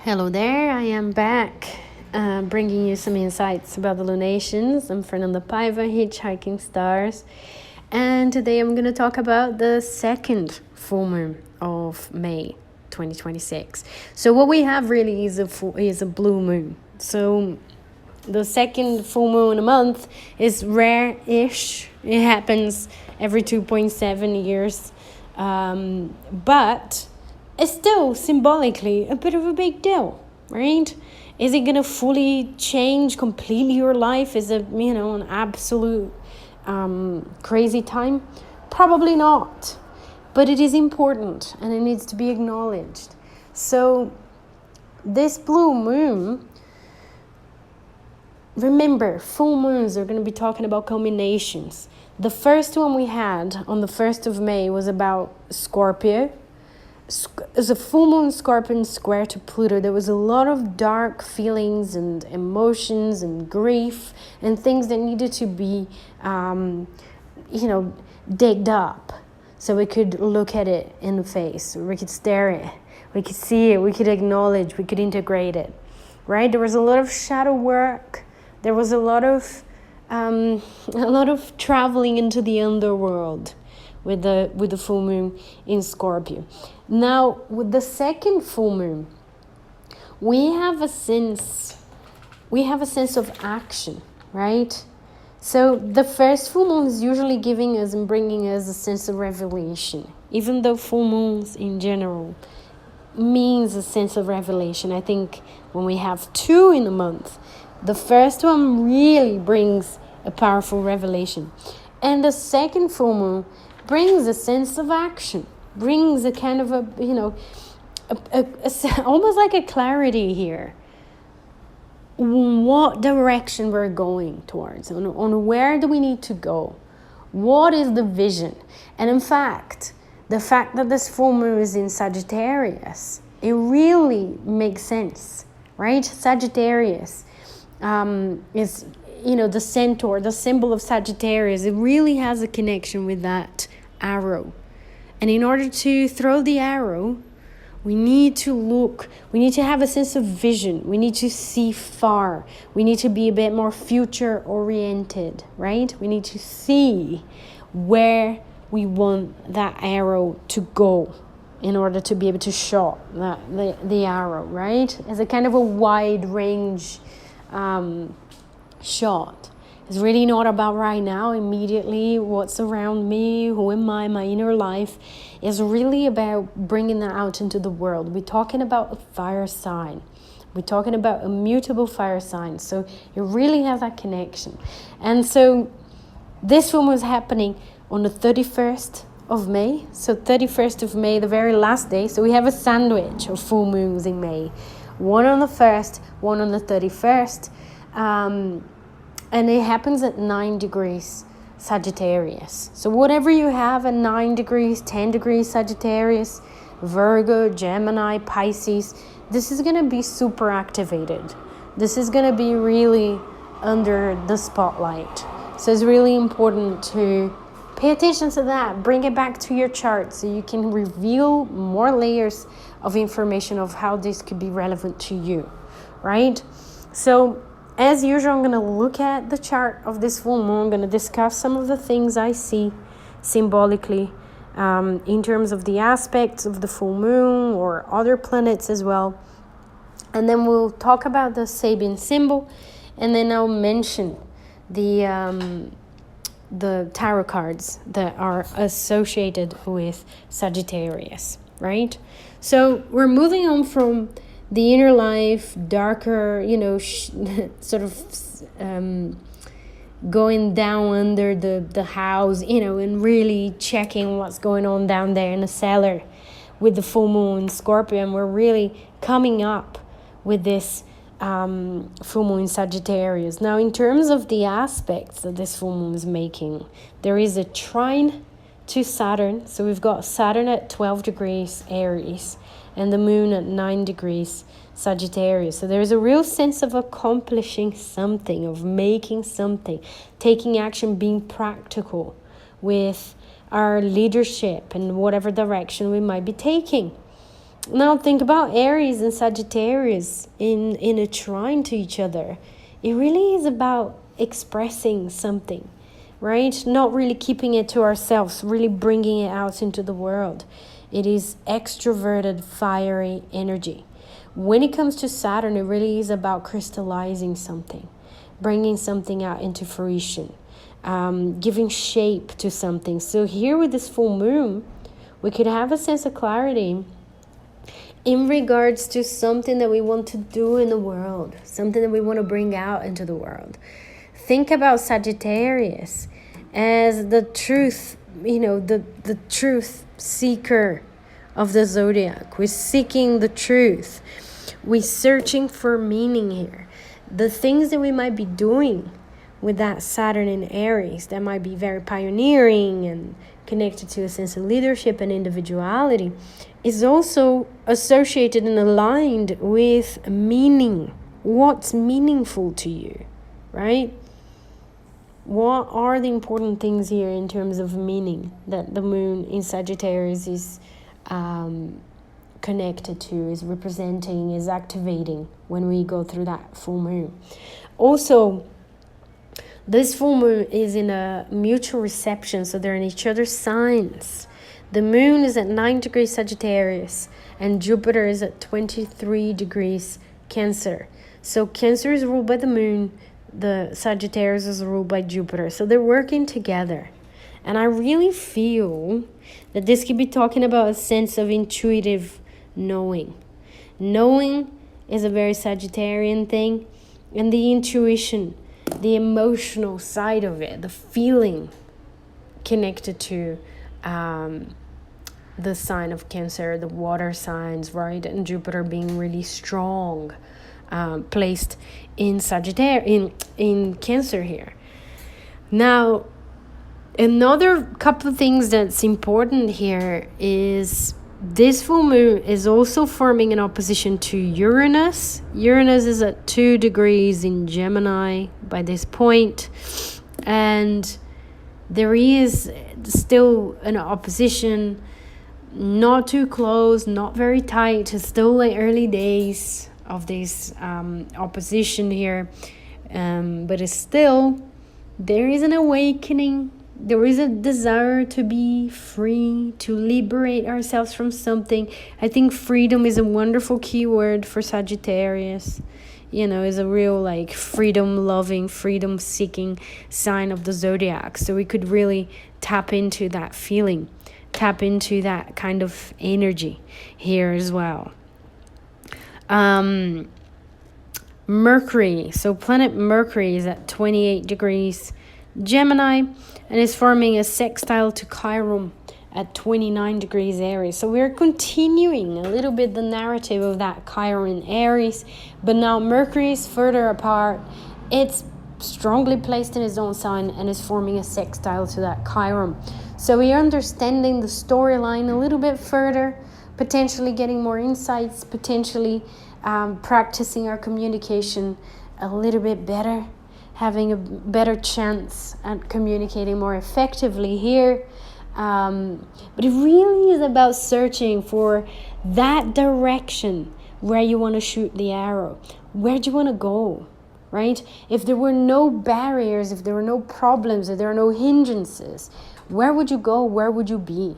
Hello there, I am back bringing you some insights about the lunations. I'm Fernanda Paiva, Hitchhiking Stars, and today I'm going to talk about the second full moon of May 2026. So what we have really is a blue moon. So the second full moon a month is rare-ish. It happens every 2.7 years, but it's still symbolically a bit of a big deal, right? Is it going to fully change completely your life? Is it, an absolute crazy time? Probably not. But it is important and it needs to be acknowledged. So this blue moon, remember, full moons are going to be talking about culminations. The first one we had on the 1st of May was about Scorpio. As a full moon Scorpion square to Pluto, there was a lot of dark feelings and emotions and grief and things that needed to be, digged up so we could look at it in the face, we could stare at it, we could see it, we could acknowledge, we could integrate it, right? There was a lot of shadow work. There was a lot of traveling into the underworld with the full moon in Scorpio. Now, with the second full moon, we have a sense of action, right? So the first full moon is usually giving us and bringing us a sense of revelation, even though full moons in general means a sense of revelation. I think when we have two in a month, the first one really brings a powerful revelation, and the second full moon brings a sense of action, brings a kind of almost like a clarity here. What direction we're going towards, on where do we need to go? What is the vision? And in fact, the fact that this full moon is in Sagittarius, it really makes sense, right? Sagittarius is, the centaur, the symbol of Sagittarius. It really has a connection with that arrow. And in order to throw the arrow, we need to have a sense of vision. We need to see far. We need to be a bit more future oriented, right? We need to see where we want that arrow to go in order to be able to shot the arrow, right? As a kind of a wide range shot. It's really not about right now, immediately, what's around me, who am I, my inner life. It's really about bringing that out into the world. We're talking about a fire sign. We're talking about a mutable fire sign. So it really has that connection. And so this one was happening on the 31st of May. So 31st of May, the very last day. So we have a sandwich of full moons in May. One on the 1st, one on the 31st. And it happens at 9 degrees Sagittarius. So whatever you have at 9 degrees, 10 degrees Sagittarius, Virgo, Gemini, Pisces, this is going to be super activated. This is going to be really under the spotlight. So it's really important to pay attention to that. Bring it back to your chart so you can reveal more layers of information of how this could be relevant to you, right? So as usual, I'm going to look at the chart of this full moon. I'm going to discuss some of the things I see symbolically in terms of the aspects of the full moon or other planets as well. And then we'll talk about the Sabian Symbol, and then I'll mention the tarot cards that are associated with Sagittarius, right? So we're moving on from the inner life, darker, sort of going down under the house, and really checking what's going on down there in the cellar with the full moon in Scorpio. And we're really coming up with this full moon in Sagittarius. Now, in terms of the aspects that this full moon is making, there is a trine to Saturn. So we've got Saturn at 12 degrees Aries and the moon at 9 degrees Sagittarius. So there's a real sense of accomplishing something, of making something, taking action, being practical with our leadership and whatever direction we might be taking. Now think about Aries and Sagittarius in a trine to each other. It really is about expressing something, right? Not really keeping it to ourselves, really bringing it out into the world. It is extroverted, fiery energy. When it comes to Saturn, it really is about crystallizing something, bringing something out into fruition, giving shape to something. So here with this full moon, we could have a sense of clarity in regards to something that we want to do in the world, something that we want to bring out into the world. Think about Sagittarius as the truth, the truth seeker of the zodiac. We're seeking the truth. We're searching for meaning here. The things that we might be doing with that Saturn in Aries that might be very pioneering and connected to a sense of leadership and individuality is also associated and aligned with meaning. What's meaningful to you, right? What are the important things here in terms of meaning that the moon in Sagittarius is connected to, is representing, is activating when we go through that full moon? Also, this full moon is in a mutual reception, so they're in each other's signs. The moon is at 9 degrees Sagittarius and Jupiter is at 23 degrees Cancer. So Cancer is ruled by the moon, the Sagittarius is ruled by Jupiter. So they're working together. And I really feel that this could be talking about a sense of intuitive knowing. Knowing is a very Sagittarian thing, and the intuition, the emotional side of it, the feeling connected to the sign of Cancer, the water signs, right? And Jupiter being really strong, placed in Sagittarius, in Cancer here. Now, another couple of things that's important here is this full moon is also forming an opposition to Uranus. Uranus is at 2 degrees in Gemini by this point, and there is still an opposition, not too close, not very tight. It's still like early days of this opposition here, but it's still, there is an awakening. There is a desire to be free, to liberate ourselves from something. I think freedom is a wonderful keyword for Sagittarius. Is a real like freedom-loving, freedom-seeking sign of the zodiac. So we could really tap into that feeling, tap into that kind of energy here as well. Mercury. So planet Mercury is at 28 degrees Gemini and is forming a sextile to Chiron at 29 degrees Aries. So we're continuing a little bit the narrative of that Chiron Aries, but now Mercury is further apart. It's strongly placed in its own sign and is forming a sextile to that Chiron. So we're understanding the storyline a little bit further, potentially getting more insights, potentially practicing our communication a little bit better, having a better chance at communicating more effectively here. But it really is about searching for that direction where you want to shoot the arrow. Where do you want to go, right? If there were no barriers, if there were no problems, if there are no hindrances, where would you go? Where would you be,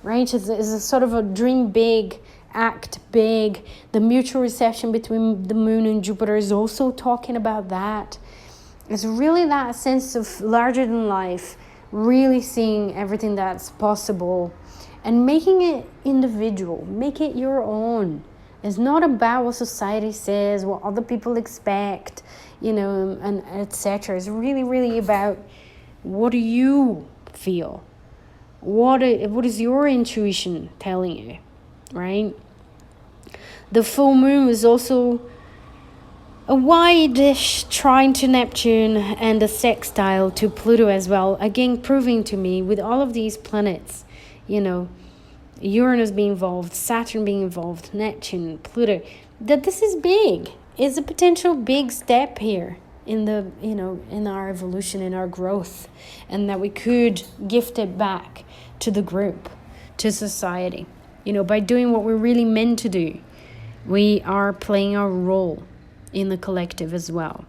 right? It's a sort of a dream big, act big. The mutual reception between the moon and Jupiter is also talking about that. It's really that sense of larger than life, really seeing everything that's possible and making it individual, make it your own. It's not about what society says, what other people expect, and etc. It's really, really about what do you feel? What is your intuition telling you, right? The full moon is also a wide-ish trine to Neptune and a sextile to Pluto as well. Again, proving to me with all of these planets, Uranus being involved, Saturn being involved, Neptune, Pluto, that this is big. It's a potential big step here in the, in our evolution, in our growth, and that we could gift it back to the group, to society. by doing what we're really meant to do, we are playing our role in the collective as well.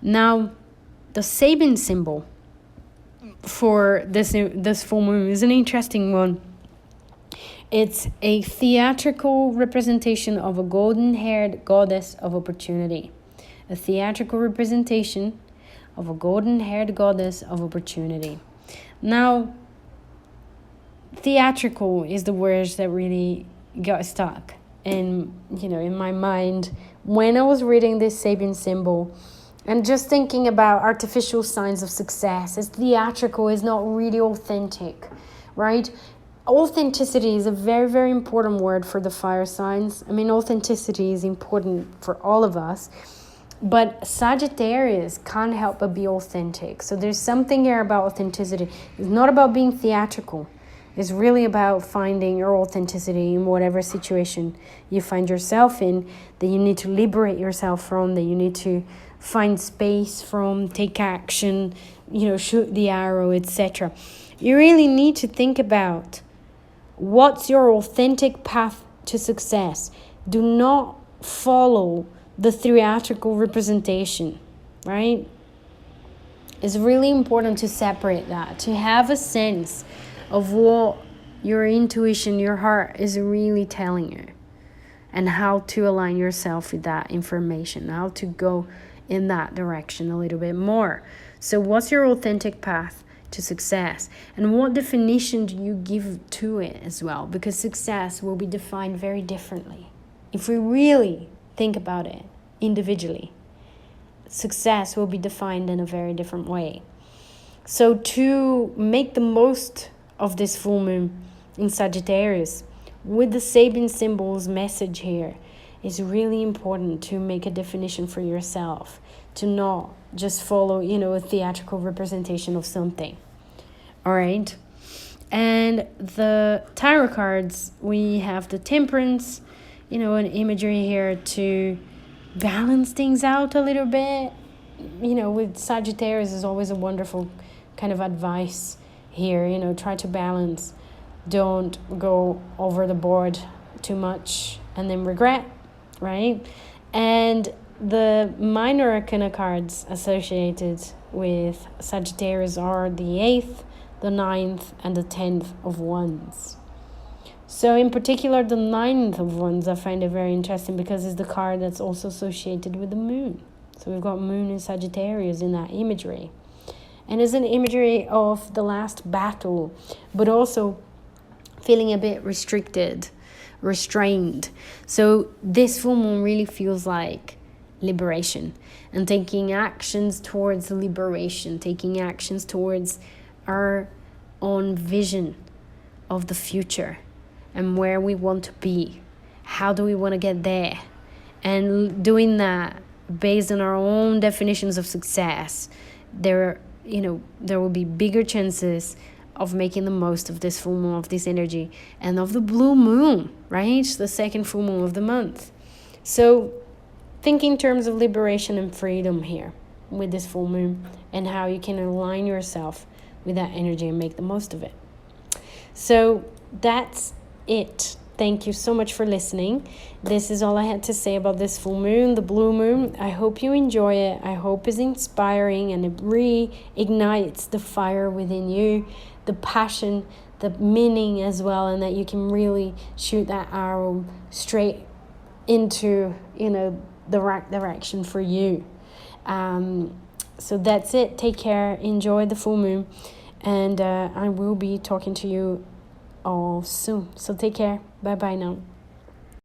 Now, the Sabian symbol for this full moon is an interesting one. It's a theatrical representation of a golden-haired goddess of opportunity. A theatrical representation of a golden-haired goddess of opportunity. Now, theatrical is the words that really got stuck in my mind when I was reading this Sabian symbol and just thinking about artificial signs of success. It's theatrical, is not really authentic, right? Authenticity is a very, very important word for the fire signs. I mean, authenticity is important for all of us, but Sagittarius can't help but be authentic. So there's something here about authenticity. It's not about being theatrical. It's really about finding your authenticity in whatever situation you find yourself in, that you need to liberate yourself from, that you need to find space from, take action, shoot the arrow, etc. You really need to think about what's your authentic path to success. Do not follow the theatrical representation, right? It's really important to separate that, to have a sense of what your intuition, your heart is really telling you, and how to align yourself with that information, how to go in that direction a little bit more. So what's your authentic path to success, and what definition do you give to it as well? Because success will be defined very differently. If we really think about it individually, success will be defined in a very different way. So to make the most of this full moon in Sagittarius, with the Sabian symbol's message here, it's really important to make a definition for yourself, to not just follow, a theatrical representation of something. All right. And the tarot cards, we have the Temperance, an imagery here to balance things out a little bit. With Sagittarius is always a wonderful kind of advice here, try to balance. Don't go over the board too much and then regret, right? And the minor arcana cards associated with Sagittarius are the 8th, the 9th, and the 10th of Wands. So in particular, the 9th of Wands, I find it very interesting because it's the card that's also associated with the moon. So we've got moon and Sagittarius in that imagery. And it's an imagery of the last battle, but also feeling a bit restrained. So this full moon really feels like liberation and taking actions towards liberation, taking actions towards our own vision of the future and where we want to be. How do we want to get there? And doing that based on our own definitions of success, there will be bigger chances of making the most of this full moon, of this energy, and of the blue moon, right? The second full moon of the month. So think in terms of liberation and freedom here with this full moon, and how you can align yourself with that energy and make the most of it. So that's it. Thank you so much for listening. This is all I had to say about this full moon, the blue moon. I hope you enjoy it. I hope it's inspiring and it reignites the fire within you, the passion, the meaning as well, and that you can really shoot that arrow straight into, the right direction for you. So that's it. Take care. Enjoy the full moon. And I will be talking to you all soon. So take care. Bye-bye now.